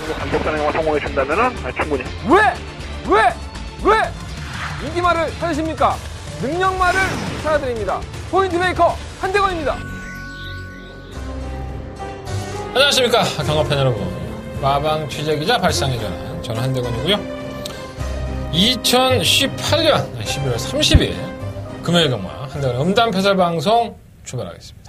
정도 강력한 행동을 성공해 준다면은 충분히. 왜 인기말을 찾으십니까? 능력말을 찾아드립니다. 포인트 메이커 한대건입니다. 안녕하십니까 경합팬 여러분. 마방 취재기자 발상의 전환, 저는 한대건이고요. 2018년 11월 30일 금요일 경마 한대건의 음담패설 방송 출발하겠습니다.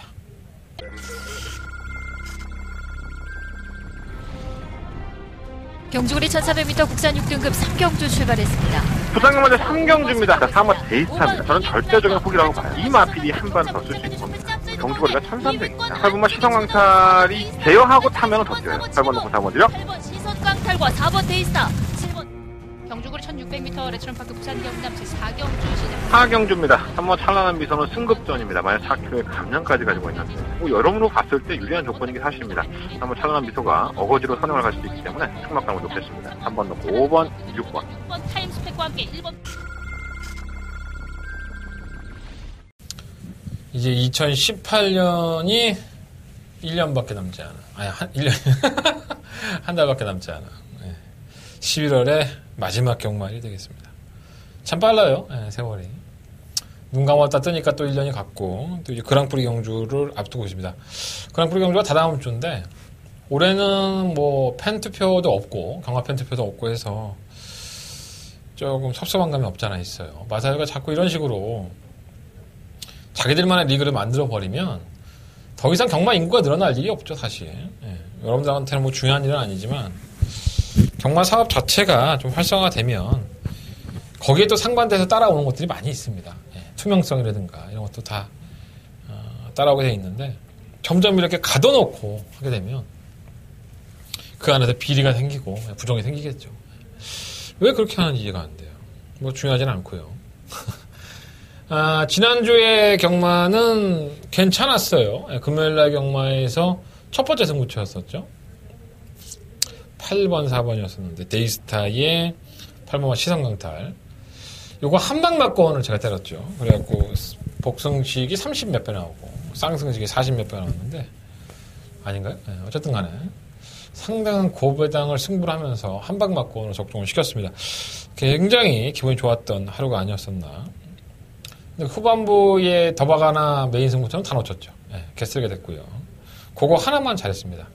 경주거리 1400m 국산 6등급 3경주 출발했습니다. 부산경마제 3경주입니다. 3화 데이스타입니다. 저는 절대적인 포기라고 봐요. 이 마필이 한 번 더 쓸 수 있는 겁니다. 경주거리가 1300입니다. 8번마 시선광탈이 제어하고 타면 더 뛰어요. 8번 놓고 4번이요. 8번 시선광탈과 4번 데이스타, 7번 경주거리 1600m 레츠런파크 부산경남 제4경주 시작. 4경주입니다. 3번 찬란한 미소는 승급전입니다. 만약 4kg의 감량까지 가지고 있는데 여러모로 봤을 때 유리한 조건이긴 사실입니다. 3번 찬란한 미소가 어거지로 선행을 갈 수도 있기 때문에 승막감을 높였습니다. 3번 놓고 5번, 6번. 6번 타임스펙과 함께 1번. 이제 2018년이 1년밖에 남지 않아. 아니, 1년, 한 달밖에 남지 않아. 11월에 마지막 경마일이 되겠습니다. 참 빨라요, 세월이. 눈 감았다 뜨니까 또 1년이 갔고, 또 이제 그랑프리 경주를 앞두고 있습니다. 그랑프리 경주가 다다음 주인데, 올해는 뭐 팬투표도 없고, 경마 팬투표도 없고 해서 조금 섭섭한 감이 없잖아 있어요. 마사유가 자꾸 이런 식으로 자기들만의 리그를 만들어버리면 더 이상 경마 인구가 늘어날 일이 없죠, 사실. 여러분들한테는 뭐 중요한 일은 아니지만, 경마 사업 자체가 좀 활성화가 되면, 거기에 또 상반돼서 따라오는 것들이 많이 있습니다. 투명성이라든가, 이런 것도 다, 따라오게 돼 있는데, 점점 이렇게 가둬놓고 하게 되면, 그 안에서 비리가 생기고, 부정이 생기겠죠. 왜 그렇게 하는지 이해가 안 돼요. 뭐 중요하진 않고요. 지난주에 경마는 괜찮았어요. 금요일날 경마에서 첫 번째 승부처였었죠. 8번, 4번이었었는데, 데이스타의 8번과 시선강탈. 요거 한방막권을 제가 때렸죠. 그래갖고, 복승식이 30 몇 배 나오고, 쌍승식이 40 몇 배 나왔는데, 아닌가요? 네, 어쨌든 간에. 상당한 고배당을 승부를 하면서 한방막권을 적중을 시켰습니다. 굉장히 기분이 좋았던 하루가 아니었었나. 근데 후반부에 더바가나 메인 승부처는 다 놓쳤죠. 개쓰게 됐고요. 그거 하나만 잘했습니다.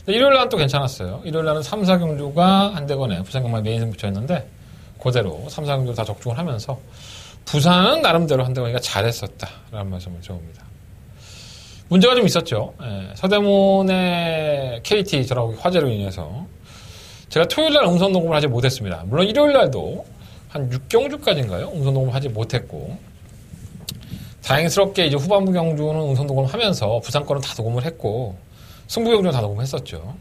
일요일날은 또 괜찮았어요. 일요일날은 3, 4경주가 한대건에 부산경마 메인 승부처였는데 그대로 3, 4경주 다 적중을 하면서 부산은 나름대로 한대건이가 잘했었다라는 말씀을 드립니다. 문제가 좀 있었죠. 서대문의 KT 저라고 화재로 인해서 제가 토요일날 음성 녹음을 하지 못했습니다. 물론 일요일날도 한 6경주까지인가요? 음성 녹음을 하지 못했고 다행스럽게 이제 후반부 경주는 음성 녹음을 하면서 부산 거는 다 녹음을 했고 승부 경주는 다 녹음했었죠.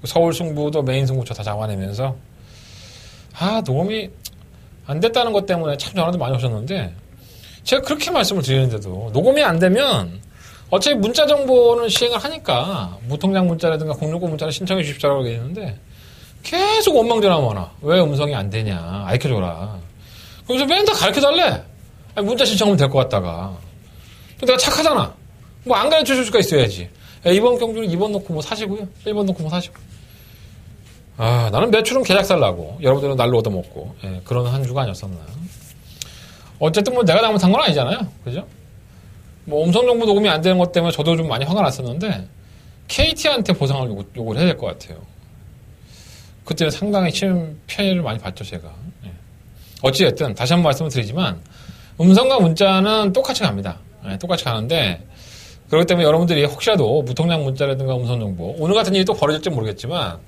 서울 승부도 메인 승부처 다 잡아내면서 녹음이 안 됐다는 것 때문에 참 전화도 많이 오셨는데 제가 그렇게 말씀을 드리는데도 녹음이 안 되면 어차피 문자 정보는 시행을 하니까 무통장 문자라든가 060 문자를 신청해 주십시오라고 얘기했는데 계속 원망전화가 많아. 왜 음성이 안 되냐. 알려줘라. 그래서 맨날 가르쳐달래. 문자 신청하면 될 것 같다가. 내가 착하잖아. 뭐 안 가르쳐 줄 수가 있어야지. 이번 경주는 2번 놓고 뭐 사시고요. 1번 놓고 뭐 사시고. 나는 매출은 개작살 나고, 여러분들은 날로 얻어먹고, 그런 한 주가 아니었었나. 어쨌든 뭐 내가 잘못한 건 아니잖아요. 그죠? 뭐 음성정보 녹음이 안 되는 것 때문에 저도 좀 많이 화가 났었는데, KT한테 보상을 요구를 해야 될 것 같아요. 그때 상당히 피해를 많이 봤죠, 제가. 어찌됐든, 다시 한번 말씀을 드리지만, 음성과 문자는 똑같이 갑니다. 똑같이 가는데, 그렇기 때문에 여러분들이 혹시라도 무통장 문자라든가 음성정보, 오늘 같은 일이 또 벌어질지 모르겠지만,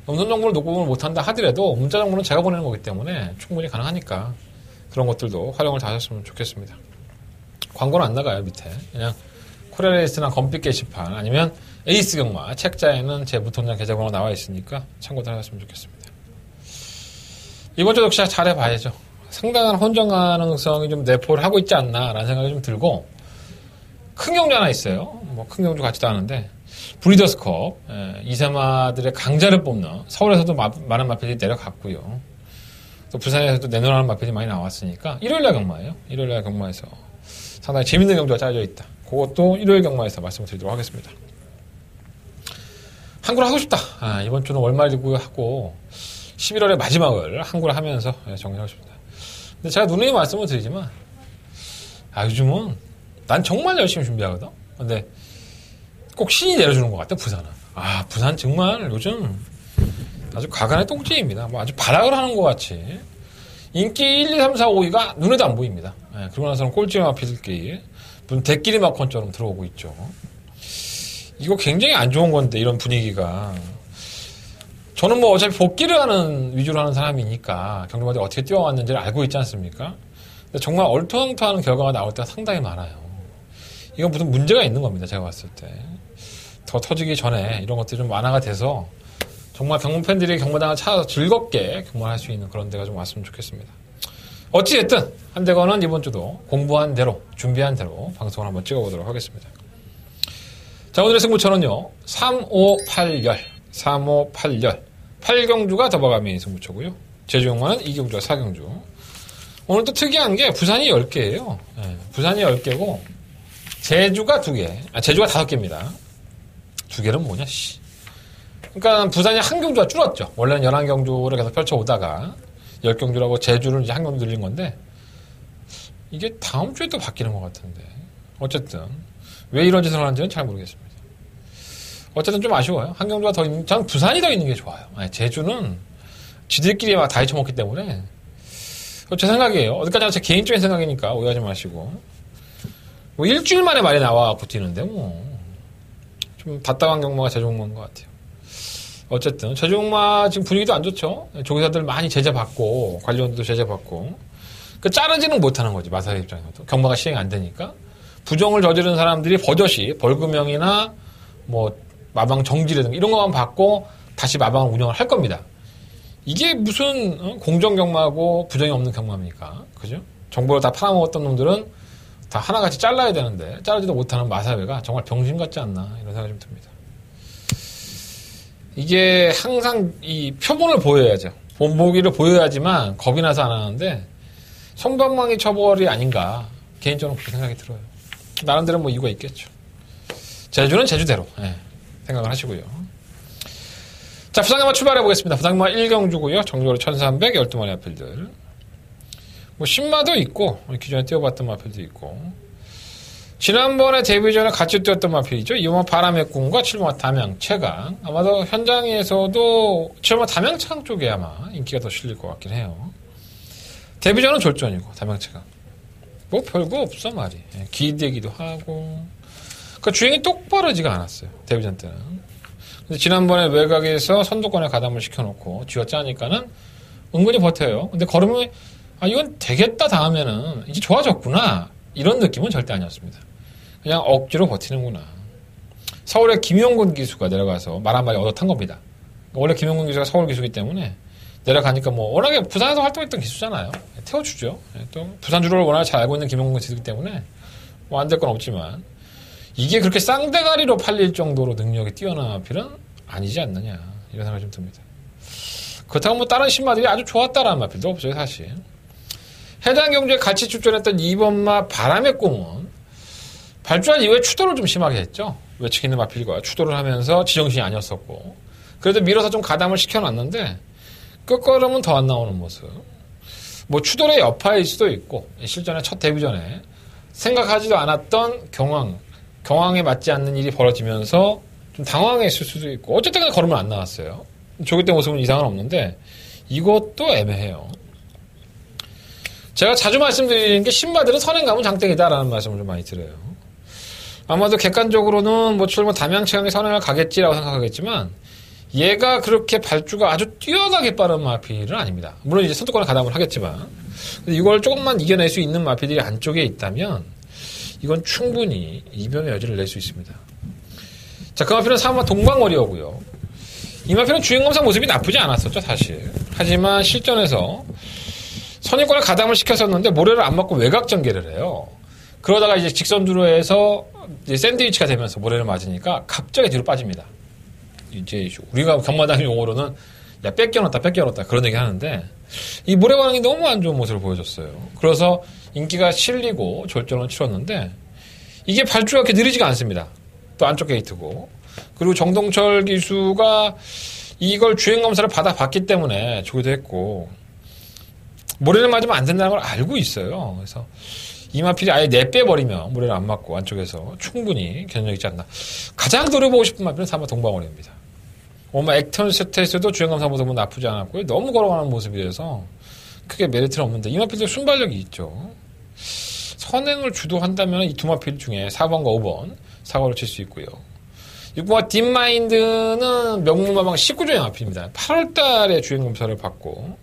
음성정보를 녹음을 못한다 하더라도, 문자정보는 제가 보내는 거기 때문에 충분히 가능하니까, 그런 것들도 활용을 다 하셨으면 좋겠습니다. 광고는 안 나가요, 밑에. 그냥, 코리아레이스나 검빛 게시판, 아니면 에이스 경마, 책자에는 제 무통장 계좌번호 나와 있으니까, 참고들 하셨으면 좋겠습니다. 이번 주 역시 잘해봐야죠. 상당한 혼전 가능성이 좀 내포를 하고 있지 않나라는 생각이 좀 들고 큰 경주 하나 있어요. 뭐 큰 경주 같지도 않은데 브리더스컵 이세마들의 강자를 뽑는 서울에서도 많은 마필이 내려갔고요. 또 부산에서도 내놓으라는 마필이 많이 나왔으니까 일요일날 경마예요. 일요일날 경마에서 상당히 재밌는 경주가 짜여져 있다. 그것도 일요일 경마에서 말씀을 드리도록 하겠습니다. 항구를 하고 싶다. 이번 주는 월말이고 하고 11월의 마지막을 항구를 하면서 정리하고 싶다. 근데 제가 누누이 말씀을 드리지만 요즘은 난 정말 열심히 준비하거든. 근데 꼭 신이 내려주는 것 같아, 부산은. 부산 정말 요즘 아주 가관의 똥찌입니다. 뭐 아주 발악을 하는 것 같이 인기 1, 2, 3, 4, 5위가 눈에도 안 보입니다. 그러고 나서는 꼴찌 마피들끼리 무슨 대끼리 마콘처럼 들어오고 있죠. 이거 굉장히 안 좋은 건데, 이런 분위기가. 저는 뭐 어차피 복귀를 위주로 하는 사람이니까 경주마다 어떻게 뛰어왔는지를 알고 있지 않습니까? 근데 정말 얼토당토하는 결과가 나올 때가 상당히 많아요. 이건 무슨 문제가 있는 겁니다, 제가 봤을 때. 더 터지기 전에 이런 것들이 좀 완화가 돼서 정말 경문 팬들이 경마장을 찾아서 즐겁게 경마할 수 있는 그런 데가 좀 왔으면 좋겠습니다. 어찌됐든 한대건은 이번 주도 공부한 대로, 준비한 대로 방송을 한번 찍어보도록 하겠습니다. 자, 오늘의 승부처는요, 3,5,8열, 3,5,8열, 8경주가 더버가미 승부처고요. 제주용마는 2경주와 4경주. 오늘 또 특이한 게 부산이 10개예요. 부산이 10개고 제주가 2개, 제주가 5개입니다. 2개는 뭐냐, 씨. 그러니까 부산이 한 경주가 줄었죠. 원래는 11경주를 계속 펼쳐오다가 10경주라고 제주를 이제 한 경주 늘린 건데, 이게 다음 주에 또 바뀌는 것 같은데. 어쨌든 왜 이런 짓을 하는지는 잘 모르겠습니다. 어쨌든 좀 아쉬워요. 한 경주가 더 있는, 저는 부산이 더 있는 게 좋아요. 제주는 지들끼리 막 다 헤쳐먹기 때문에. 제 생각이에요. 어디까지나 제 개인적인 생각이니까 오해하지 마시고. 뭐 일주일 만에 말이 나와갖고 뛰는데 좀 답답한 경마가 제주용마인 것 같아요. 어쨌든 제주용마 지금 분위기도 안 좋죠. 조기사들 많이 제재받고 관리원들도 제재받고 자르지는 못하는 거지, 마사회 입장에서도. 경마가 시행이 안 되니까 부정을 저지른 사람들이 버젓이 벌금형이나 뭐 마방 정지라든가 이런 것만 받고 다시 마방을 운영을 할 겁니다. 이게 무슨 공정 경마하고 부정이 없는 경마입니까? 그죠? 정보를 다 팔아먹었던 놈들은 다 하나같이 잘라야 되는데 자르지도 못하는 마사회가 정말 병신 같지 않나, 이런 생각이 좀 듭니다. 이게 항상 이 표본을 보여야죠. 본보기를 보여야지만 겁이 나서 안 하는데 송방망이 처벌이 아닌가, 개인적으로 그렇게 생각이 들어요. 나름대로 뭐 이유가 있겠죠. 제주는 제주대로 생각을 하시고요. 자, 부산경마 출발해 보겠습니다. 부산경마 1경주고요. 정조로 1300, 12마리 마필들. 뭐 10마도 있고 기존에 뛰어봤던 마필도 있고, 지난번에 데뷔 전에 같이 뛰었던 마필이죠. 2번 바람의 꿈과 7번 담양 최강. 아마도 현장에서도 7번 담양 최강 쪽에 아마 인기가 더 실릴 것 같긴 해요. 데뷔 전은 졸전이고 담양 최강. 뭐 별거 없어 말이. 기대기도 하고. 그 주행이 똑바르지가 않았어요, 데뷔 전 때는. 근데 지난번에 외곽에서 선두권에 가담을 시켜놓고 쥐어짜니까는 은근히 버텨요. 근데 걸으면 이건 되겠다, 다음에는 이제 좋아졌구나, 이런 느낌은 절대 아니었습니다. 그냥 억지로 버티는구나. 서울의 김용근 기수가 내려가서 말 한마디 얻어 탄 겁니다. 원래 김용근 기수가 서울 기수이기 때문에 내려가니까 뭐 워낙에 부산에서 활동했던 기수잖아요. 태워주죠. 또 부산 주로를 워낙에 잘 알고 있는 김용근 기수이기 때문에 뭐 안 될 건 없지만, 이게 그렇게 쌍대가리로 팔릴 정도로 능력이 뛰어난 마필은 아니지 않느냐, 이런 생각이 좀 듭니다. 그렇다고 뭐 다른 신마들이 아주 좋았다라는 마필도 없어요, 사실. 해당 경주에 같이 출전했던 2번마 바람의 꿈은 발주한 이후에 추돌을 좀 심하게 했죠. 외측 있는 마필과 추돌을 하면서 지정신이 아니었었고, 그래도 밀어서 좀 가담을 시켜놨는데 끝걸음은 더 안 나오는 모습. 뭐 추돌의 여파일 수도 있고, 실전에 첫 데뷔 전에 생각하지도 않았던 경황에 맞지 않는 일이 벌어지면서 좀 당황했을 수도 있고, 어쨌든 간에 걸음은 안 나왔어요. 조기 때 모습은 이상은 없는데 이것도 애매해요. 제가 자주 말씀드리는 게 신마들은 선행감은 장땡이다라는 말씀을 좀 많이 드려요. 아마도 객관적으로는 뭐 출마 담양 최강의 선행을 가겠지라고 생각하겠지만, 얘가 그렇게 발주가 아주 뛰어나게 빠른 마필은 아닙니다. 물론 이제 선두권에 가담을 하겠지만, 이걸 조금만 이겨낼 수 있는 마필들이 안쪽에 있다면 이건 충분히 이변의 여지를 낼 수 있습니다. 자, 그 마필은 3번 동방워리어고요. 이 마필은 주행검상 모습이 나쁘지 않았었죠, 사실. 하지만 실전에서 선임권을 가담을 시켰었는데 모래를 안 맞고 외곽 전개를 해요. 그러다가 이제 직선주로에서 이제 샌드위치가 되면서 모래를 맞으니까 갑자기 뒤로 빠집니다. 이제 우리가 경마장 용어로는 야, 뺏겨놨다 그런 얘기 하는데, 이 모래 반응이 너무 안 좋은 모습을 보여줬어요. 그래서 인기가 실리고 졸전을 치렀는데, 이게 발주가 그렇게 느리지가 않습니다. 또 안쪽 게이트고. 그리고 정동철 기수가 이걸 주행검사를 받아봤기 때문에 조기도 했고, 모래를 맞으면 안 된다는 걸 알고 있어요. 그래서 이마필이 아예 내빼버리면 모래를 안 맞고 안쪽에서 충분히 견뎌내기 있지 않나. 가장 노려보고 싶은 마필은 3번 동방원입니다. 오마 액턴 스탯에도 주행검사 모습은 나쁘지 않았고요. 너무 걸어가는 모습이라서 크게 메리트는 없는데 이 마필도 순발력이 있죠. 선행을 주도한다면 이 두 마필 중에 4번과 5번 사고를 칠 수 있고요. 6번과 딥마인드는 명문마방 19조의 마필입니다. 8월달에 주행검사를 받고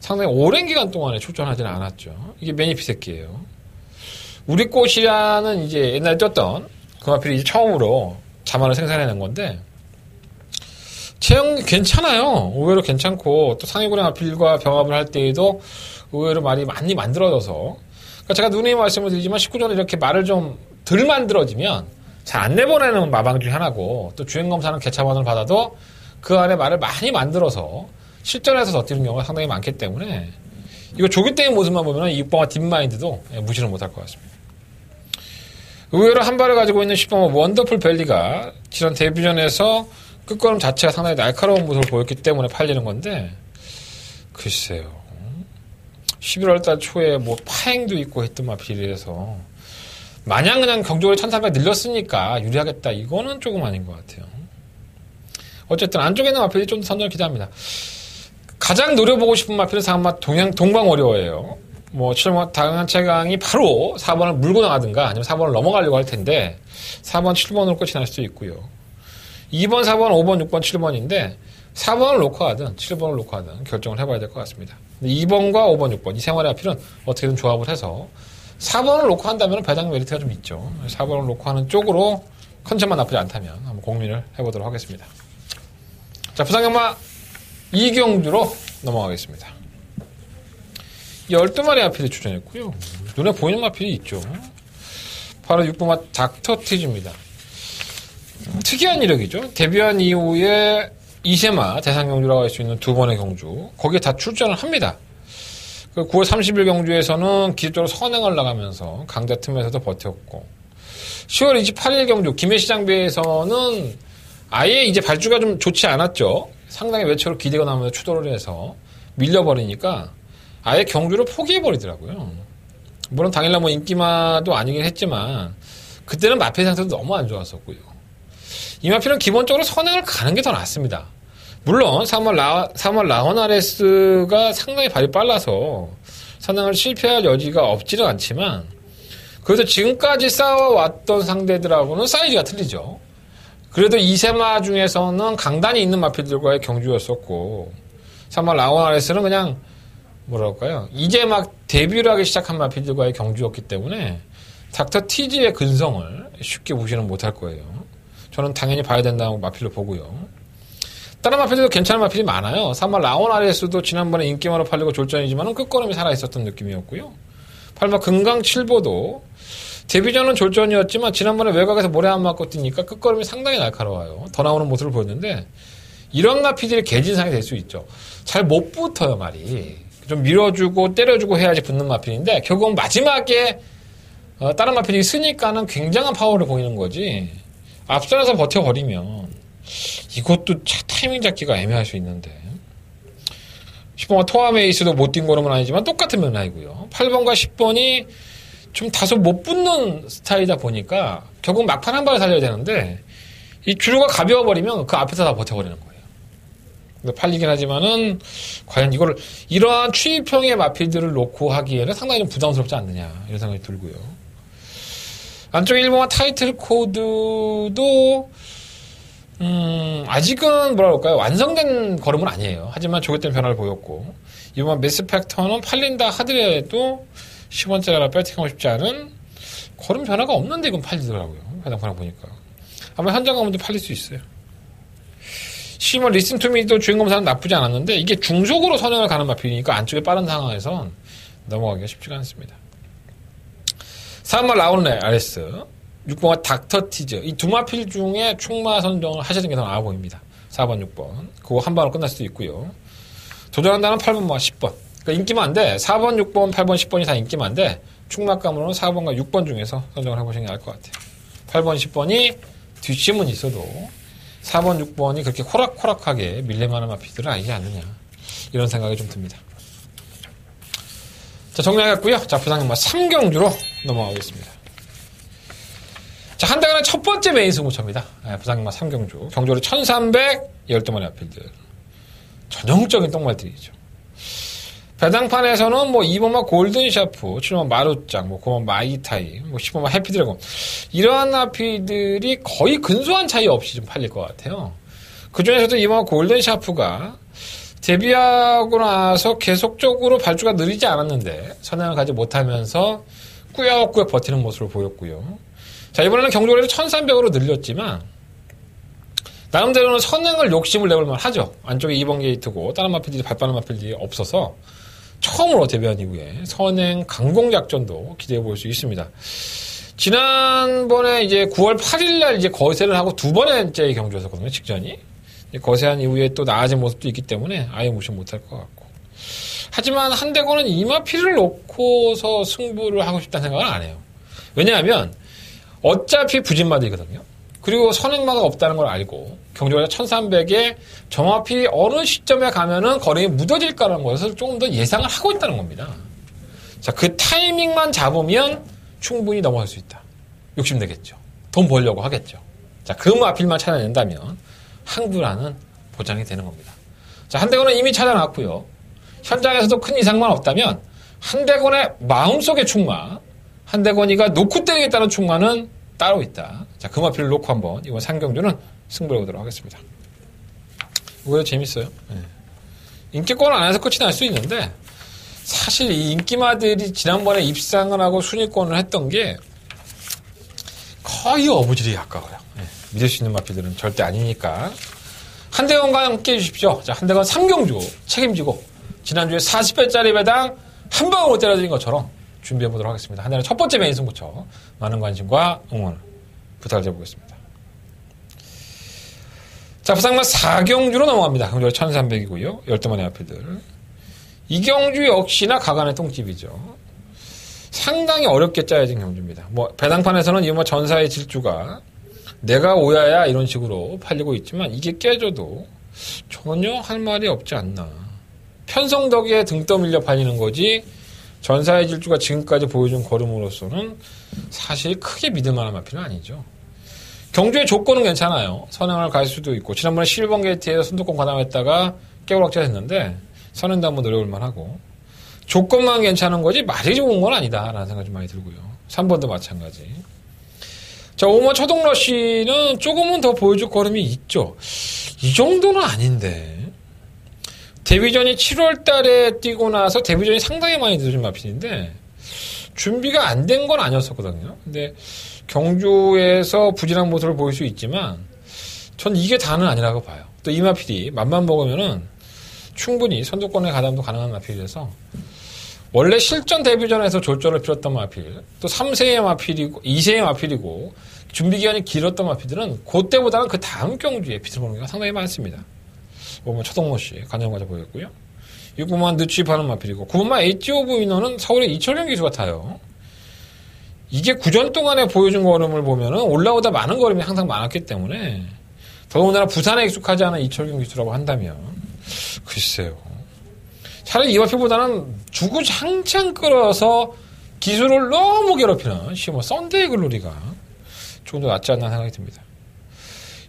상당히 오랜 기간 동안에 출전하지는 않았죠. 이게 매니피 새끼예요. 우리 꽃이라는 이제 옛날에 떴던 그 마필이 이제 처음으로 자만을 생산해낸 건데 체형이 괜찮아요. 의외로 괜찮고 또 상위고래 마필과 병합을 할 때에도 의외로 말이 많이 만들어져서, 그러니까 제가 누누이 말씀을 드리지만 19조는 이렇게 말을 좀 덜 만들어지면 잘 안 내보내는 마방 중에 하나고, 또 주행검사는 개차반을 받아도 그 안에 말을 많이 만들어서 실전에서 덧뛰는 경우가 상당히 많기 때문에 이거 조교땡의 모습만 보면 6번과 딥마인드도 무시를 못할 것 같습니다. 의외로 한 발을 가지고 있는 10번 원더풀 벨리가 지난 데뷔전에서 끝걸음 자체가 상당히 날카로운 모습을 보였기 때문에 팔리는 건데, 글쎄요. 11월 달 초에 뭐 파행도 있고 했던 마필이라서 마냥 그냥 경적으로 1300 늘렸으니까 유리하겠다. 이거는 조금 아닌 것 같아요. 어쨌든 안쪽에 있는 마필이 좀 더 선전을 기대합니다. 가장 노려보고 싶은 마필은 3번 동방어려워예요. 뭐 7번 당한 최강이 바로 4번을 물고 나가든가 아니면 4번을 넘어가려고 할 텐데 4번, 7번으로 끝이 날 수도 있고요. 2번, 4번, 5번, 6번, 7번인데 4번을 놓고 하든 7번을 놓고 하든 결정을 해봐야 될 것 같습니다. 2번과 5번, 6번 이 생활의 앞필은 어떻게든 조합을 해서 4번을 놓고 한다면 배당 메리트가 좀 있죠. 4번을 놓고 하는 쪽으로 컨셉만 나쁘지 않다면 한번 고민을 해보도록 하겠습니다. 자, 부상경마 이경주로 넘어가겠습니다. 12마리 마필이 출전했고요. 눈에 보이는 마필이 있죠. 바로 6번마 닥터티즈입니다. 특이한 이력이죠. 데뷔한 이후에 2세마 대상경주라고 할 수 있는 두 번의 경주, 거기에 다 출전을 합니다. 9월 30일 경주에서는 기술적으로 선행을 나가면서 강자 틈에서도 버텼고, 10월 28일 경주 김해시장배에서는 아예 이제 발주가 좀 좋지 않았죠. 상당히 외처로 기대가 나면서 추돌을 해서 밀려버리니까 아예 경주를 포기해버리더라고요. 물론 당일날 뭐 인기마도 아니긴 했지만 그때는 마필 상태도 너무 안 좋았었고요. 이 마필은 기본적으로 선행을 가는 게 더 낫습니다. 물론 3월 라오나레스가 상당히 발이 빨라서 선행을 실패할 여지가 없지는 않지만, 그래도 지금까지 싸워왔던 상대들하고는 사이즈가 틀리죠. 그래도 2세마 중에서는 강단이 있는 마필들과의 경주였었고, 3월 라오나레스는 그냥 뭐랄까요, 이제 막 데뷔를 하기 시작한 마필들과의 경주였기 때문에 닥터 티즈의 근성을 쉽게 무시는 못할 거예요. 저는 당연히 봐야 된다고 마필로 보고요. 다른 마필들도 괜찮은 마필이 많아요. 3월 라오나레스도 지난번에 인기마로 팔리고 졸전이지만 끝걸음이 살아있었던 느낌이었고요. 8번 금강칠보도 데뷔전은 졸전이었지만 지난번에 외곽에서 모래 안 맞고 뛰니까 끝걸음이 상당히 날카로워요. 더 나오는 모습을 보였는데, 이런 마필들이 개진상이 될 수 있죠. 잘 못 붙어요, 말이. 좀 밀어주고 때려주고 해야지 붙는 마필인데 결국은 마지막에 다른 마필이 쓰니까는 굉장한 파워를 보이는 거지, 앞선에서 버텨버리면 이것도 타이밍 잡기가 애매할 수 있는데, 10번과 토아메이스도 못 뛴 거는 아니지만 똑같은 면라이고요. 8번과 10번이 좀 다소 못 붙는 스타일이다 보니까 결국 막판 한 발을 살려야 되는데 이 주류가 가벼워버리면 그 앞에서 다 버텨버리는 거예요. 팔리긴 하지만은 과연 이러한 추입형의 마필들을 놓고 하기에는 상당히 좀 부담스럽지 않느냐 이런 생각이 들고요. 안쪽에 1번과 타이틀 코드도 아직은 뭐랄까요, 완성된 걸음은 아니에요. 하지만 조개된 변화를 보였고, 이번 매스팩터는 팔린다 하더라도 10원짜리라 뺄팅하고 싶지 않은 걸음 변화가 없는데 이건 팔리더라고요. 해당판을 보니까 아마 현장 가면 팔릴 수 있어요. 10원 리슨 투미도 주행검사는 나쁘지 않았는데 이게 중속으로 선행을 가는 마필이니까 안쪽에 빠른 상황에선 넘어가기가 쉽지가 않습니다. 3번 라운레 RS, 6번과 닥터 티즈, 이 두 마필 중에 충마 선정을 하시는 게 더 나아 보입니다. 4번, 6번. 그거 한 방으로 끝날 수도 있고요. 도전한다는 8번과 10번. 그러니까 인기만데 4번, 6번, 8번, 10번이 다 인기만데 충마감으로는 4번과 6번 중에서 선정을 해보시는 게 나을 것 같아요. 8번, 10번이 뒷심은 있어도 4번, 6번이 그렇게 호락호락하게 밀려만한 마필들은 아니지 않느냐. 이런 생각이 좀 듭니다. 자, 정리하겠고요. 자, 부상경마 3경주로 넘어가겠습니다. 자, 한 달간의 첫 번째 메인 승부처입니다. 부상경마 3경주. 경주로 1300, 12마리 마필들. 전형적인 똥말들이죠. 배당판에서는 뭐 2번마 골든샤프, 7번마 마루짱, 뭐 9번마 마이타이, 뭐 10번마 해피드래곤 이러한 마필들이 거의 근소한 차이 없이 좀 팔릴 것 같아요. 그 중에서도 2번마 골든샤프가 데뷔하고 나서 계속적으로 발주가 느리지 않았는데 선행을 가지 못하면서 꾸역꾸역 버티는 모습을 보였고요. 자, 이번에는 경주거리를 1300으로 늘렸지만 나름대로는 선행을 욕심을 내볼만 하죠. 안쪽에 2번 게이트고 다른 마필들이 발빠른 마필들이 없어서 처음으로 데뷔한 이후에 선행 강공작전도 기대해 볼 수 있습니다. 지난번에 이제 9월 8일날 이제 거세를 하고 두 번째 경주였었거든요, 직전이. 거세한 이후에 또 나아진 모습도 있기 때문에 아예 무시 못할 것 같고. 하지만 한대건은 이마필을 놓고서 승부를 하고 싶다는 생각은 안 해요. 왜냐하면 어차피 부진마들이거든요. 그리고 선행마가 없다는 걸 알고 경주거리 1300에 정확히 어느 시점에 가면은 거리에 묻어질까라는 것을 조금 더 예상을 하고 있다는 겁니다. 자, 그 타이밍만 잡으면 충분히 넘어갈 수 있다. 욕심내겠죠. 돈 벌려고 하겠죠. 자, 그 마필만 찾아낸다면 항불안은 보장이 되는 겁니다. 자, 한대건은 이미 찾아놨고요. 현장에서도 큰 이상만 없다면 한대건의 마음속의 충마, 한대건이가 놓고 때리겠다는 충마는 따로 있다. 자, 그 마필을 놓고 한번 이번 상경주는 승부해 보도록 하겠습니다. 이거 재밌어요. 네. 인기권 안에서 끝이 날 수 있는데 사실 이 인기마들이 지난번에 입상을 하고 순위권을 했던 게 거의 어부질이 가까워요. 네. 믿을 수 있는 마필들은 절대 아니니까 한대건과 함께 해주십시오. 자, 한대건 3경주 책임지고 지난주에 40배짜리 배당 한 방으로 때려드린 것처럼 준비해보도록 하겠습니다. 한 달의 첫 번째 메인 승부처 많은 관심과 응원 부탁드려보겠습니다. 자, 부상마 4경주로 넘어갑니다. 경주가 1300이고요. 12마리 마필들. 이 경주 역시나 가관의 똥집이죠. 상당히 어렵게 짜여진 경주입니다. 뭐 배당판에서는 이 전사의 질주가 내가 오야야 이런 식으로 팔리고 있지만 이게 깨져도 전혀 할 말이 없지 않나. 편성덕에 등 떠밀려 팔리는 거지 전사의 질주가 지금까지 보여준 걸음으로서는 사실 크게 믿을 만한 마필은 아니죠. 경주의 조건은 괜찮아요. 선행을 갈 수도 있고 지난번에 11번 게이트에서 선두권 관람했다가 깨우락질 했는데 선행도 한번 노려볼 만하고 조건만 괜찮은 거지 말이 좋은 건 아니다라는 생각이 좀 많이 들고요. 3번도 마찬가지. 자, 5번 초동러쉬는 조금은 더 보여줄 걸음이 있죠. 이 정도는 아닌데 데뷔전이 7월 달에 뛰고 나서 데뷔전이 상당히 많이 늦어진 마필인데 준비가 안 된 건 아니었었거든요. 근데 경주에서 부진한 모습을 보일 수 있지만 전 이게 다는 아니라고 봐요. 또 이 마필이 맘만 먹으면은 충분히 선두권의 가담도 가능한 마필이라서 원래 실전 데뷔전에서 졸전을 펴었던 마필, 또 3세의 마필이고 2세의 마필이고 준비 기간이 길었던 마필들은 그때보다는 그 다음 경주에 빛을 보는 게 상당히 많습니다. 5번 초동모씨 관전과자 보였고요. 6번만 늦취입하는 마필이고 9번만 엣지 오브 위너는 서울의 이철경 기수 같아요. 이게 9전 동안에 보여준 걸음을 보면은 올라오다 많은 걸음이 항상 많았기 때문에 더더군다나 부산에 익숙하지 않은 이철경 기수라고 한다면 글쎄요. 차라리 이 마필보다는 주구장창 끌어서 기수를 너무 괴롭히는 시모 썬데이 글로리가 조금 더 낫지 않나 생각이 듭니다.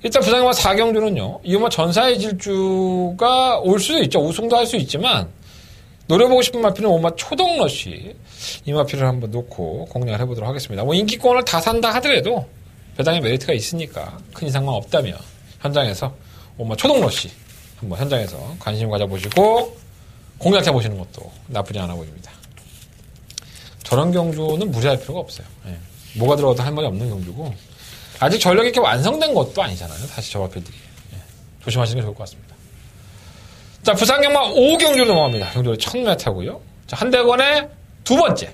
일단 부상마 4경주는요. 이마 전사의 질주가 올 수도 있죠. 우승도 할 수 있지만 노려보고 싶은 마필은 5마 초동러쉬 이 마필을 한번 놓고 공략을 해보도록 하겠습니다. 뭐 인기권을 다 산다 하더라도 배당의 메리트가 있으니까 큰 이상만 없다면 현장에서 5마 초동러쉬 한번 현장에서 관심 가져보시고 공략해보시는 것도 나쁘지 않아 보입니다. 저런 경주는 무리할 필요가 없어요. 예. 뭐가 들어가도 할 말이 없는 경주고 아직 전력이 이렇게 완성된 것도 아니잖아요. 다시 저 마필들이. 예. 조심하시는 게 좋을 것 같습니다. 자, 부산경마 5경주로 넘어갑니다. 경주를 1000m고요. 자, 한대건의 두 번째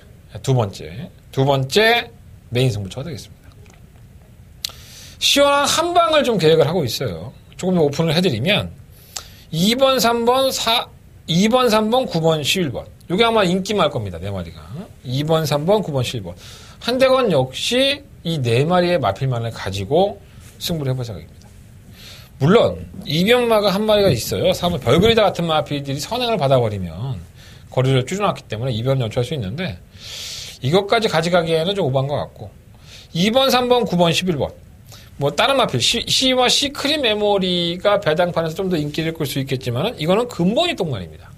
메인 승부처가 되겠습니다. 시원한 한 방을 좀 계획을 하고 있어요. 조금 더 오픈을 해드리면 2번, 3번, 9번, 11번. 이게 아마 인기말 겁니다. 네 마리가. 2번, 3번, 9번, 11번. 한대건 역시 이 네 마리의 마필만을 가지고 승부를 해볼 생각입니다. 물론 이변마가 한 마리가 있어요. 사실 별그리다 같은 마필들이 선행을 받아버리면 거리를 줄여놨기 때문에 이변을 연출할 수 있는데 이것까지 가져가기에는 좀 오버한 것 같고 2번, 3번, 9번, 11번 뭐 다른 마필 C와 시크릿 메모리가 배당판에서 좀 더 인기를 끌 수 있겠지만 이거는 근본이 똥말입니다.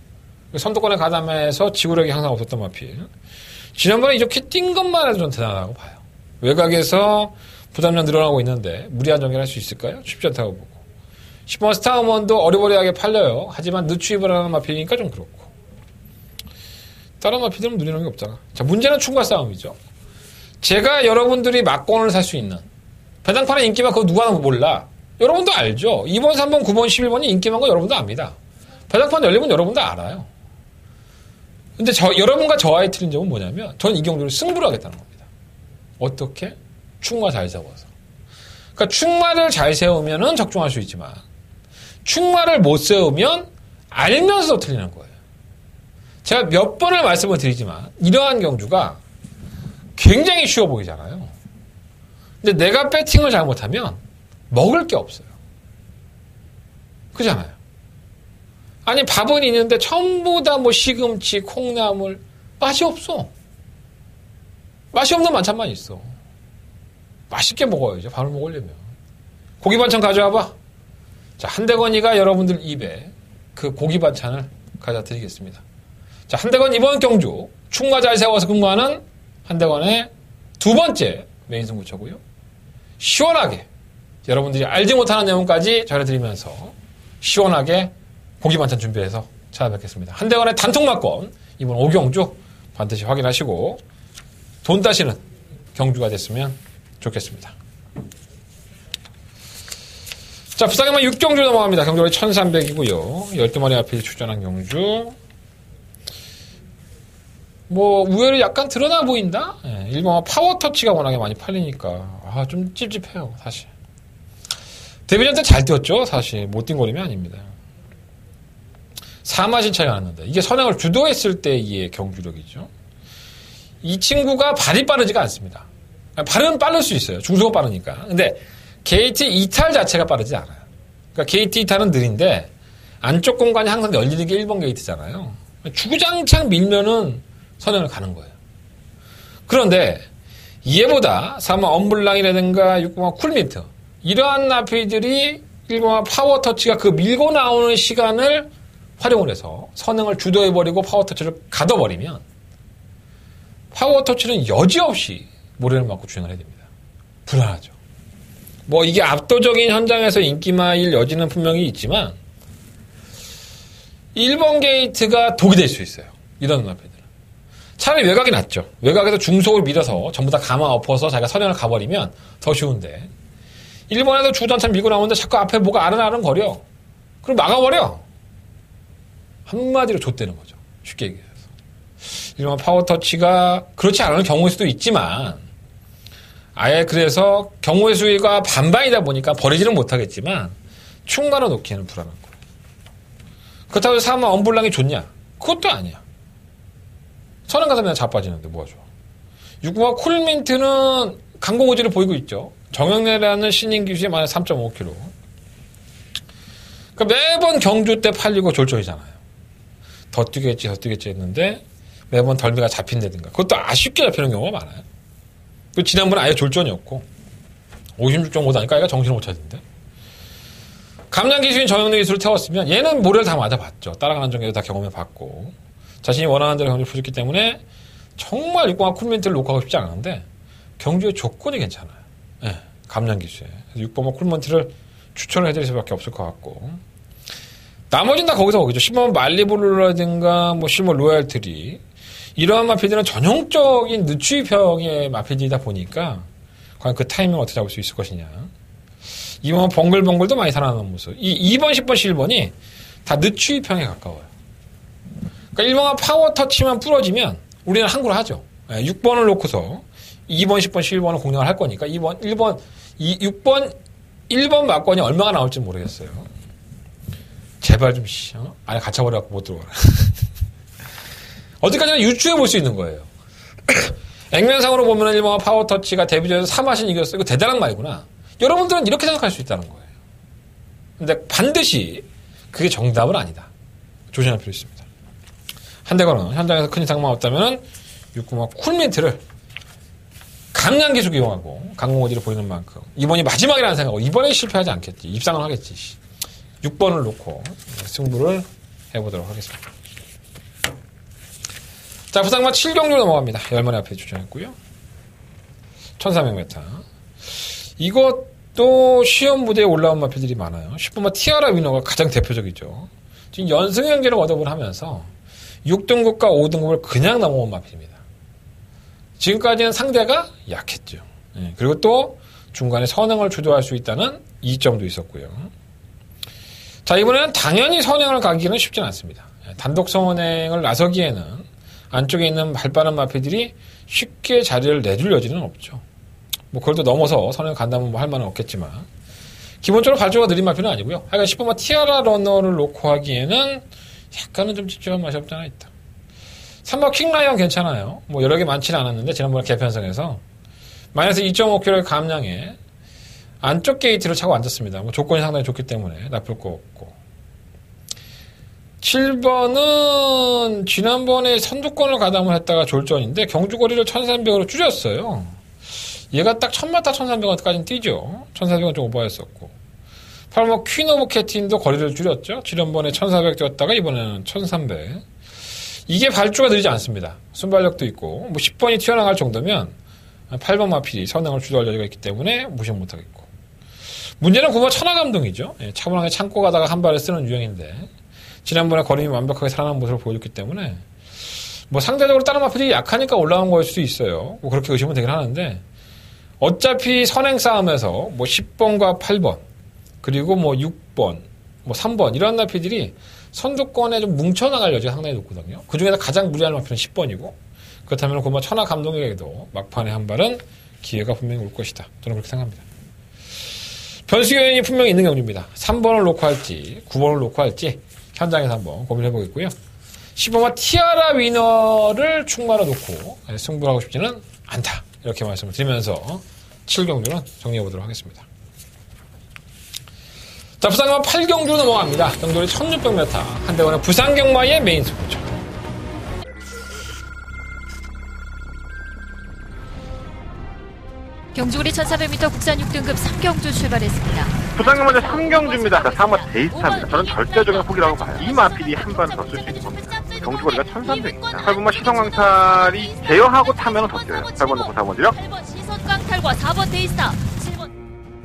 선두권에 가담해서 지구력이 항상 없었던 마필. 지난번에 이렇게 뛴 것만 해도 좀 대단하다고 봐요. 외곽에서 부담량 늘어나고 있는데 무리한 전개를 할 수 있을까요? 쉽지 않다고 보고 10번 스타우먼도 어리버리하게 팔려요. 하지만 늦추입을 하는 마필이니까 좀 그렇고 다른 마필들은 누리는 게 없잖아. 자, 문제는 충과 싸움이죠. 제가 여러분들이 막권을 살 수 있는 배당판의 인기만 그거 누가 하는 거 몰라. 여러분도 알죠. 2번, 3번, 9번, 11번이 인기만 거 여러분도 압니다. 배당판 열리면 여러분도 알아요. 근데 여러분과 저와의 틀린 점은 뭐냐면 저는 이 경주를 승부를 하겠다는 겁니다. 어떻게? 충마 잘 세워서. 그러니까 충마를 잘 세우면은 적중할 수 있지만 충마를 못 세우면 알면서도 틀리는 거예요. 제가 몇 번을 말씀을 드리지만 이러한 경주가 굉장히 쉬워 보이잖아요. 근데 내가 배팅을 잘못하면 먹을 게 없어요. 그잖아요. 아니 밥은 있는데 전부 다 뭐 시금치, 콩나물 맛이 없어. 맛이 없는 반찬만 있어. 맛있게 먹어야죠. 밥을 먹으려면. 고기 반찬 가져와봐. 자, 한대건이가 여러분들 입에 그 고기 반찬을 가져다 드리겠습니다. 자, 한대건 이번 경주 충마 잘 세워서 근무하는 한대건의 두 번째 메인 승부처고요. 시원하게 여러분들이 알지 못하는 내용까지 전해드리면서 시원하게 고기 반찬 준비해서 찾아뵙겠습니다. 한대건의 단통막권 이번 5경주 반드시 확인하시고 돈 따시는 경주가 됐으면 좋겠습니다. 자, 부상에만 6경주 넘어갑니다. 경주가 1300이고요. 12마리 앞에 출전한 경주. 뭐 우열이 약간 드러나 보인다? 예, 일본 파워터치가 워낙에 많이 팔리니까 좀 찝찝해요. 사실 데뷔전 때 잘 뛰었죠. 사실 못 뛴 거림이 아닙니다. 4마신 차이가 났는데 이게 선행을 주도했을 때의 경주력이죠. 이 친구가 발이 빠르지가 않습니다. 발은 빠를 수 있어요. 중소가 빠르니까. 근데 게이트 이탈 자체가 빠르지 않아요. 그러니까 게이트 이탈은 느린데 안쪽 공간이 항상 열리는 게 1번 게이트잖아요. 주구장창 밀면은 선행을 가는 거예요. 그런데 이해보다 3번 엄블랑이라든가 6번 쿨민트 이러한 나피들이 1번 파워터치가 그 밀고 나오는 시간을 활용을 해서 선행을 주도해버리고 파워터치를 가둬버리면 파워터치는 여지없이 모래를 맞고 주행을 해야 됩니다. 불안하죠. 뭐 이게 압도적인 현장에서 인기마일 여지는 분명히 있지만 1번 게이트가 독이 될 수 있어요. 이런 나피들은. 차라리 외곽이 낫죠. 외곽에서 중속을 밀어서 전부 다 감아 엎어서 자기가 선행을 가버리면 더 쉬운데 1번에도 주전차 밀고 나오는데 자꾸 앞에 뭐가 아른아른 그럼 막아버려. 한마디로 좆되는 거죠. 쉽게 얘기해서. 1번 파워터치가 그렇지 않은 경우일 수도 있지만 아예 그래서 경우의 수가 반반이다 보니까 버리지는 못하겠지만 충간을 놓기에는 불안한 거예요. 그렇다고 해서 3번 엄블랑이 좋냐? 그것도 아니야. 선행 가서 그냥 자빠지는데 뭐가 좋아. 6번 쿨민트는 강공호지를 보이고 있죠. 정영래라는 신인 기수에 만약 3.5kg. 그러니까 매번 경주 때 팔리고 졸졸이잖아요. 더 뛰겠지 했는데 매번 덜미가 잡힌다든가. 그것도 아쉽게 잡히는 경우가 많아요. 그 지난번에 아예 졸전이었고 56.5 다니까 얘가 정신을 못 차리던데. 감량 기수인 정영래 기수를 태웠으면 얘는 모래를 다 맞아봤죠. 따라가는 전개도 다 경험해봤고 자신이 원하는 대로 경주를 푸셨기 때문에 정말 6번 쿨민트를 놓고 하고 싶지 않은데 경주의 조건이 괜찮아요. 네, 감량 기수에. 6번 쿨민트를 추천을 해드릴 수밖에 없을 것 같고 나머지는 다 거기서 거기죠. 10번 말리블루라든가 뭐 10번 로얄트리 이러한 마피들은 전형적인 늦추입형의 마피들이다 보니까 과연 그 타이밍을 어떻게 잡을 수 있을 것이냐. 2번 벙글벙글도 많이 살아나는 모습. 2번, 10번, 11번이 다 늦추입형에 가까워요. 그러니까 1번과 파워터치만 부러지면 우리는 항구를 하죠. 6번을 놓고서 2번, 10번, 11번을 공략을 할 거니까 6번, 1번 막권이 얼마가 나올지 모르겠어요. 제발 좀, 안에 갇혀버려갖고 못 들어와라. 어디까지나 유추해 볼 수 있는 거예요. 액면상으로 보면 1번과 파워터치가 데뷔전에서 3마신 이겼어요. 이거 대단한 말이구나. 여러분들은 이렇게 생각할 수 있다는 거예요. 근데 반드시 그게 정답은 아니다. 조심할 필요 있습니다. 한대건은 현장에서 큰 이상만 없다면 육구마 쿨민트를 강량 기술 이용하고 강공호지를 보이는 만큼 이번이 마지막이라는 생각하고 이번에 실패하지 않겠지. 입상을 하겠지. 6번을 놓고 승부를 해보도록 하겠습니다. 자, 부상마 7경주 넘어갑니다. 10마리 앞에 추천했고요. 1300m. 이것도 시험 무대에 올라온 마필들이 많아요. 10번마 티아라 위너가 가장 대표적이죠. 지금 연승행제를 얻어을 하면서 6등급과 5등급을 그냥 넘어온 마필입니다. 지금까지는 상대가 약했죠. 그리고 또 중간에 선행을 주도할 수 있다는 이점도 있었고요. 자, 이번에는 당연히 선행을 가기는 쉽진 않습니다. 단독 선행을 나서기에는 안쪽에 있는 발빠른 마필들이 쉽게 자리를 내줄 여지는 없죠. 뭐 그걸 또 넘어서 선행을 간다면 뭐 할 말은 없겠지만 기본적으로 발주가 느린 마필은 아니고요. 하여간 10번마 티아라 러너를 놓고 하기에는 약간은 좀 집중한 맛이 없지 않아 있다. 3번 킹라이언 괜찮아요. 뭐 여러 개 많지는 않았는데 지난번에 개편성에서 마이너스 2.5kg의 감량에 안쪽 게이트를 차고 앉았습니다. 뭐 조건이 상당히 좋기 때문에 나쁠 거 없고. 7번은 지난번에 선두권을 가담을 했다가 졸전인데 경주거리를 1300으로 줄였어요. 얘가 딱 1000m 1300원까지는 뛰죠. 1400원 좀 오버했었고. 8번 퀸 오브 캐틴도 거리를 줄였죠. 지난번에 1400 뛰었다가 이번에는 1300. 이게 발주가 느리지 않습니다. 순발력도 있고 뭐 10번이 튀어나갈 정도면 8번 마필이 선행을 주도할 여지가 있기 때문에 무시 못하겠고. 문제는 9번 천하감동이죠. 차분하게 참고 가다가 한 발을 쓰는 유형인데 지난번에 거림이 완벽하게 살아난 모습을 보여줬기 때문에 뭐 상대적으로 다른 마필이 약하니까 올라온 거일 수도 있어요. 뭐 그렇게 의심은 되긴 하는데 어차피 선행 싸움에서 뭐 10번과 8번 그리고 뭐 6번 뭐 3번 이런 마필들이 선두권에 좀 뭉쳐나갈 여지가 상당히 높거든요. 그 중에서 가장 무리한 마필은 10번이고 그렇다면 그만 천하감동에게도 막판에 한 발은 기회가 분명히 올 것이다. 저는 그렇게 생각합니다. 변수 요인이 분명히 있는 경주입니다. 3번을 놓고 할지 9번을 놓고 할지 현장에서 한번 고민해 보겠고요. 10번마 티아라 위너를 충마로 놓고 승부를 하고 싶지는 않다. 이렇게 말씀을 드리면서 7경주는 정리해 보도록 하겠습니다. 자, 부산경마 8경주로 넘어갑니다. 경돌이 1600m 한대원의 부산경마의 메인 승부죠. 경주거리 1400m 국산 6등급 3경주 출발했습니다. 부산경 먼저 3경주입니다. 3번 데이스타입니다. 저는 절대적인 포기라고 봐요. 이 마필이 한 번 더 쓸 수 있는 겁니다. 경주거리가 1300입니다. 8번만 시선광탈이 제어하고 타면 더 뛰어요. 8번 놓고 4번 드려. 8번 시선광탈과 4번 데이스타, 7번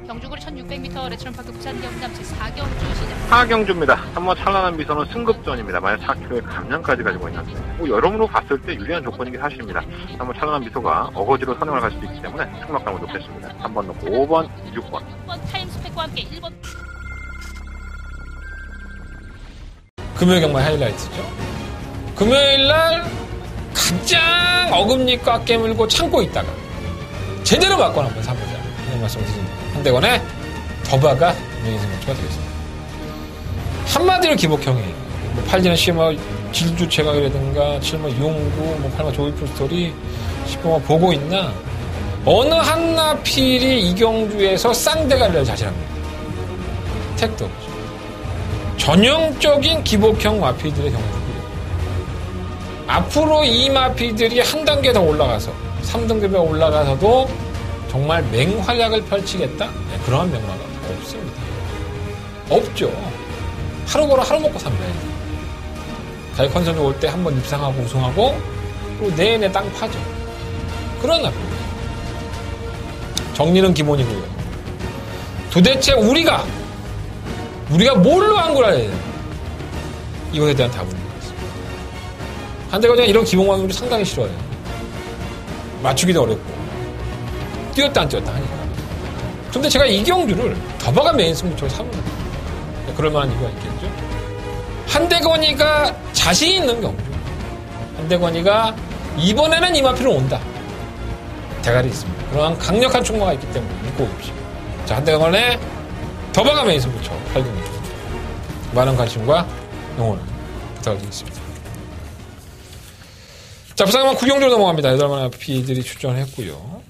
경주거리 1600m 레츠런파크 부산경남 제4경주 시작. 4경주입니다. 3번 찬란한 미소는 승급전입니다. 만약 4kg의 감량까지 가지고 있는데 뭐 여러모로 봤을 때 유리한 조건이긴 사실입니다. 3번 찬란한 미소가 어거지로 선행을 갈 수도 있기 때문에 승막감을 높였습니다. 3번 놓고 5번, 6번. 6번 타임스펙과 함께 1번 금요일 경마 하이라이트죠. 금요일날 가장 어금니꽉 깨물고 참고 있다가 제대로 맞고 한번 사보자. 이런 말씀을 드립니다. 한대건의 더바가 메인 승부처가 되겠습니다. 한마디로 기복형이에요. 뭐 8지는 10마 질주 최강이라든가 7마 용구, 뭐 8마 조이풀 스토리, 10마 보고 있나 어느 한 나필이 이경주에서 쌍대가리를 자신합니다. 택도 없죠. 전형적인 기복형 마필들의 경우고요. 앞으로 이 마필들이 한 단계 더 올라가서 3등급에 올라가서도 정말 맹활약을 펼치겠다? 네, 그러한 명마가 없습니다. 없죠. 하루 벌어 하루 먹고 삽니다. 자기 컨디션이 올 때 한번 입상하고 우승하고 그리고 내내 땅 파죠. 그런 나필입니다. 정리는 기본이고요. 도대체 우리가 뭘로 안골아야 돼요? 이것에 대한 답은 있습니다. 한대건이 이런 기본 확률을 상당히 싫어해요. 맞추기도 어렵고 뛰었다 안 뛰었다 하니까. 근데 제가 이 경주를 더바가 메인 승부처로 삼는 그럴 만한 이유가 있겠죠. 한대건이가 자신 있는 경주. 한대건이가 이번에는 이 마필은 온다. 대가리 있습니다. 그러한 강력한 충마가 있기 때문에 믿고 오십시오. 자, 한대건의 더바가 메인 승부처 8경주. 많은 관심과 응원을 부탁드리겠습니다. 자, 부산경마 9경주로 넘어갑니다. 8마리 피들이 출전했고요.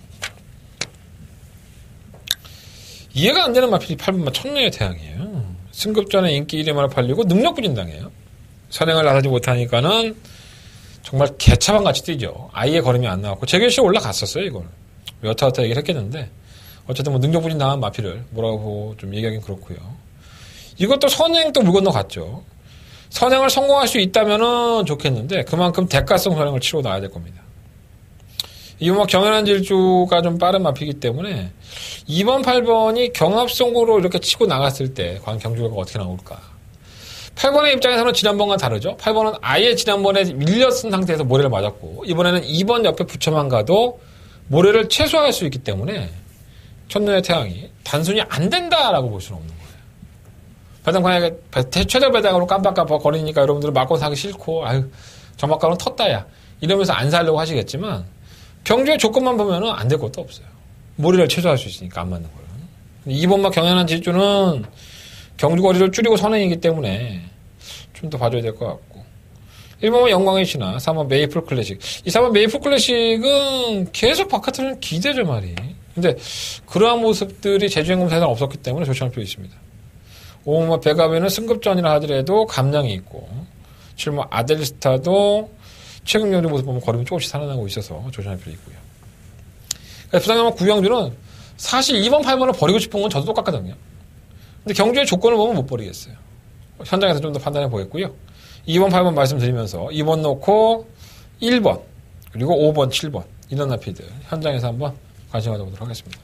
이해가 안 되는 마필이 8번마 천녀의 태양이에요. 승급전에 인기 1위만을 팔리고 능력 부진당해요. 선행을 나서지 못하니까는 정말 개차반같이 뛰죠. 아예 걸음이 안 나왔고 재결시에 올라갔었어요. 이걸 여타여타 얘기를 했겠는데 어쨌든 뭐 능력 부진 당한 마필을 뭐라고 좀 얘기하긴 그렇고요. 이것도 선행 또 물 건너 갔죠. 선행을 성공할 수 있다면은 좋겠는데 그만큼 대가성 선행을 치고 나와야 될 겁니다. 이번 뭐 경연한 질주가 좀 빠른 마피이기 때문에 2번, 8번이 경합성으로 이렇게 치고 나갔을 때 과연 경주가 어떻게 나올까. 8번의 입장에서는 지난번과 다르죠. 8번은 아예 지난번에 밀려쓴 상태에서 모래를 맞았고 이번에는 2번 옆에 붙여만 가도 모래를 최소화할 수 있기 때문에 천녀의 태양이 단순히 안 된다라고 볼 수는 없는 거예요. 배당 만약에 최저 배당으로 깜빡깜빡 거리니까 여러분들은 맞고 사기 싫고 아유 정막가는 텄다야 이러면서 안 살려고 하시겠지만 경주의 조건만 보면은 안 될 것도 없어요. 모래를 최소화할 수 있으니까 안 맞는 거예요. 2번만 경연한 질주는 경주 거리를 줄이고 선행이기 때문에 좀 더 봐줘야 될 것 같고 1번은 영광의 신화, 3번 메이플 클래식. 이 3번 메이플 클래식은 계속 바깥으로는 기대죠 말이. 근데 그러한 모습들이 제주행검사에는 없었기 때문에 조심할 필요 있습니다. 5번 배가베는 승급전이라 하더라도 감량이 있고 7번 아델스타도 최근 경주 모습 보면 걸음이 조금씩 살아나고 있어서 조심할 필요 있고요. 부산경마 구경주는 사실 2번, 8번을 버리고 싶은 건 저도 똑같거든요. 근데 경주의 조건을 보면 못 버리겠어요. 현장에서 좀 더 판단해 보겠고요. 2번, 8번 말씀드리면서 2번 놓고 1번, 그리고 5번, 7번 이런 나피들 현장에서 한번 관심 가져보도록 하겠습니다.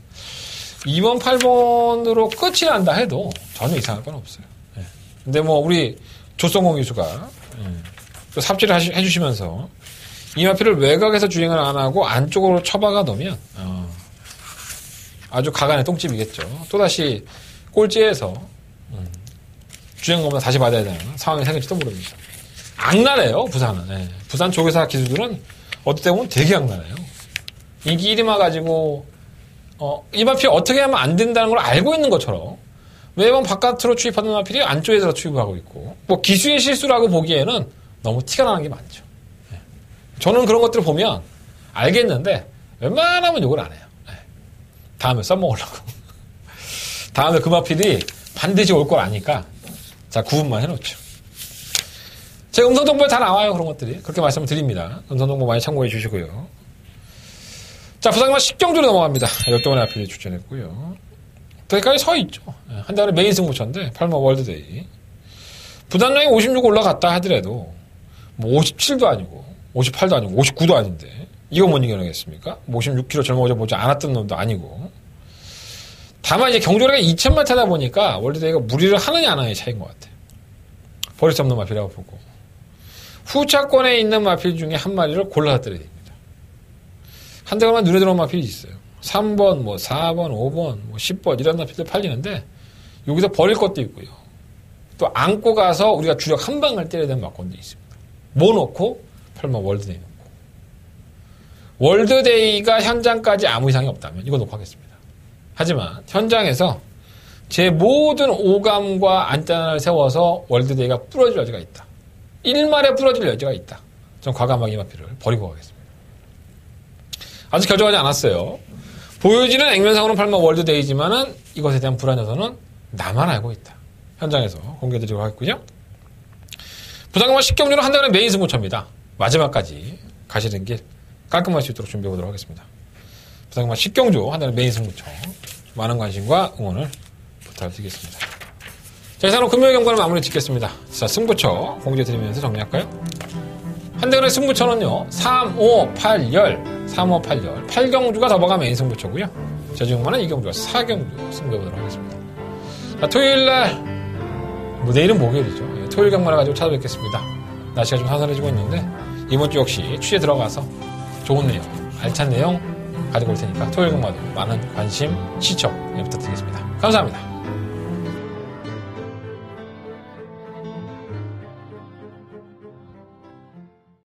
2번, 8번으로 끝이 난다 해도 전혀 이상할 건 없어요. 예. 근데 뭐 우리 조성공 교수가 또 삽질을 해주시면서 이 마피를 외곽에서 주행을 안 하고 안쪽으로 쳐박아 놓으면 아주 가간의 똥집이겠죠. 또다시 꼴찌에서 주행검사 다시 받아야 되는 상황이 생길지도 모릅니다. 악랄해요, 부산은. 예. 부산 조교사 기수들은 어떻게 보면 되게 악랄해요. 인기 1위만 가지고 이 마필이 어떻게 하면 안 된다는 걸 알고 있는 것처럼 매번 바깥으로 추입하는 마필이 안쪽에서 추입을 하고 있고 뭐 기수의 실수라고 보기에는 너무 티가 나는 게 많죠. 예. 저는 그런 것들을 보면 알겠는데 웬만하면 욕을 안 해요. 예. 다음에 써먹으려고. 다음에 그 마필이 반드시 올 걸 아니까 자 구분만 해놓죠. 제 음성정보에 다 나와요. 그런 것들이. 그렇게 말씀을 드립니다. 음성정보 많이 참고해 주시고요. 자, 부산경마 10경주로 넘어갑니다. 12번의 아필이 출전했고요. 또 여기까지 서 있죠. 한 달에 메인 승부처인데 8번 월드데이. 부산량이 56 올라갔다 하더라도 뭐 57도 아니고 58도 아니고 59도 아닌데 이거 못 이겨내겠습니까? 56kg 젊어져 보지 않았던 놈도 아니고. 다만 이제 경주라가 2000m다 보니까 월드데이가 무리를 하느냐 안 하느냐의 차이인 것 같아요. 버릴 수 없는 마필이라고 보고. 후차권에 있는 마필 중에 한 마리를 골라서 때려야 됩니다. 한 대가만 눈에 들어온 마필이 있어요. 3번, 뭐 4번, 5번, 뭐 10번 이런 마필들 팔리는데 여기서 버릴 것도 있고요. 또 안고 가서 우리가 주력 한 방을 때려야 되는 막건도 있습니다. 뭐 놓고? 8번 월드데이 놓고. 월드데이가 현장까지 아무 이상이 없다면 이거 놓고 하겠습니다. 하지만 현장에서 제 모든 오감과 안테나를 세워서 월드데이가 부러질 여지가 있다. 일말에 부러질 여지가 있다. 전 과감하게 이 마필을 버리고 가겠습니다. 아직 결정하지 않았어요. 보여지는 액면상으로는 8번 월드데이지만은 이것에 대한 불안 요소는 나만 알고 있다. 현장에서 공개드리도록 하겠고요. 부산경마 10경주는 한 달에 메인 승부처입니다. 마지막까지 가시는 길 깔끔할 수 있도록 준비해보도록 하겠습니다. 부산경마 10경주 한 달에 메인 승부처 많은 관심과 응원을 부탁드리겠습니다. 자, 이상으로 금요일 경과를 마무리 짓겠습니다. 자, 승부처 공개드리면서 정리할까요? 한대근의 승부처는요, 3, 5, 8, 열, 3, 5, 8, 열. 8경주가 더버가 메인 승부처고요. 제주경마는 2경주가 4경주 승부해보도록 하겠습니다. 자, 토요일날, 뭐 내일은 목요일이죠. 예, 토요일 경마를 가지고 찾아뵙겠습니다. 날씨가 좀 선선해지고 있는데, 이번 주 역시 취재 들어가서 좋은 내용, 알찬 내용 가지고 올 테니까 토요일 경마도 많은 관심, 시청 부탁드리겠습니다. 감사합니다.